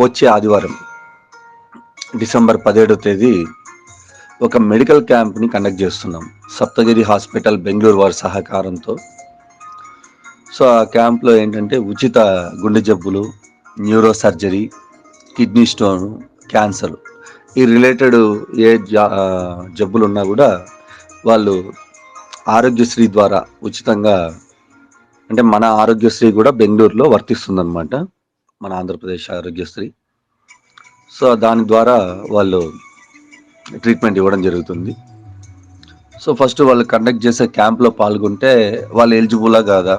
వచ్చే ఆదివారం డిసెంబర్ 17వ తేదీ ఒక మెడికల్ క్యాంప్ని కండక్ట్ చేస్తున్నాం. సప్తగిరి హాస్పిటల్ బెంగళూరు వారి సహకారంతో. సో ఆ క్యాంప్లో ఏంటంటే ఉచిత గుండె జబ్బులు, neuro surgery, kidney stone, cancer ఈ రిలేటెడ్ ఏ జబ్బులు ఉన్నా కూడా వాళ్ళు ఆరోగ్యశ్రీ ద్వారా ఉచితంగా, అంటే మన ఆరోగ్యశ్రీ కూడా బెంగళూరులో వర్తిస్తుందన్నమాట, మన ఆంధ్రప్రదేశ్ ఆరోగ్యశ్రీ. సో దాని ద్వారా వాళ్ళు ట్రీట్మెంట్ ఇవ్వడం జరుగుతుంది. సో ఫస్ట్ వాళ్ళు కండక్ట్ చేసే క్యాంప్లో పాల్గొంటే వాళ్ళు ఎలిజిబులా కాదా,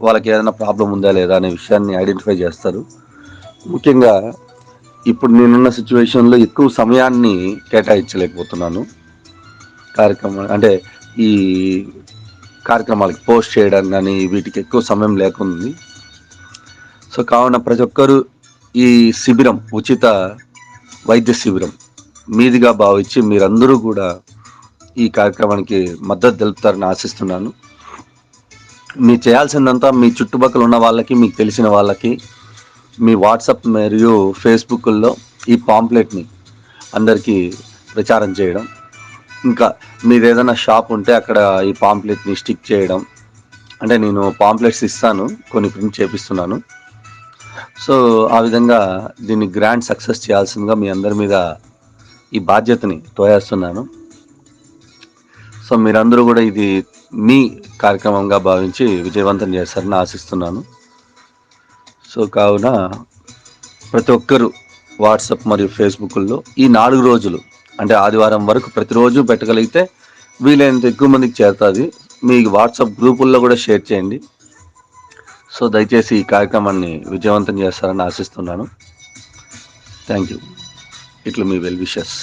వాళ్ళకి ఏదైనా ప్రాబ్లం ఉందా లేదా అనే విషయాన్ని ఐడెంటిఫై చేస్తారు. ముఖ్యంగా ఇప్పుడు నేనున్న సిచ్యువేషన్లో ఎక్కువ సమయాన్ని కేటాయించలేకపోతున్నాను అంటే ఈ కార్యక్రమాలకి పోస్ట్ చేయడం కానీ వీటికి ఎక్కువ సమయం లేకుంది. సో కావున ప్రతి ఒక్కరూ ఈ శిబిరం, ఉచిత వైద్య శిబిరం మీదిగా భావించి మీరందరూ కూడా ఈ కార్యక్రమానికి మద్దతు తెలుపుతారని ఆశిస్తున్నాను. మీరు చేయాల్సిందంతా మీ చుట్టుపక్కల ఉన్న వాళ్ళకి, మీకు తెలిసిన వాళ్ళకి మీ వాట్సాప్ మరియు ఫేస్బుక్లో ఈ పాంప్లెట్ని అందరికీ ప్రచారం చేయడం, ఇంకా మీరు ఏదైనా షాప్ ఉంటే అక్కడ ఈ పాంప్లెట్ని స్టిక్ చేయడం. అంటే నేను పాంప్లెట్స్ ఇస్తాను, కొన్ని ప్రింట్ చేపిస్తున్నాను. సో ఆ విధంగా దీన్ని గ్రాండ్ సక్సెస్ చేయాల్సిందిగా మీ అందరి మీద ఈ బాధ్యతని తోయేస్తున్నాను. సో మీరందరూ కూడా ఇది మీ కార్యక్రమంగా భావించి విజయవంతం చేస్తారని ఆశిస్తున్నాను. సో కావున ప్రతి ఒక్కరూ వాట్సాప్ మరియు ఫేస్బుక్లో ఈ 4 రోజులు, అంటే ఆదివారం వరకు ప్రతిరోజు పెట్టగలిగితే వీలైనంత ఎక్కువ మందికి చేరుతుంది. మీ వాట్సాప్ గ్రూపుల్లో కూడా షేర్ చేయండి. సో దయచేసి ఈ కార్యక్రమాన్ని విజయవంతం చేస్తారని ఆశిస్తున్నాను. Thank you. ఇట్లు మీ వెల్ విషెస్.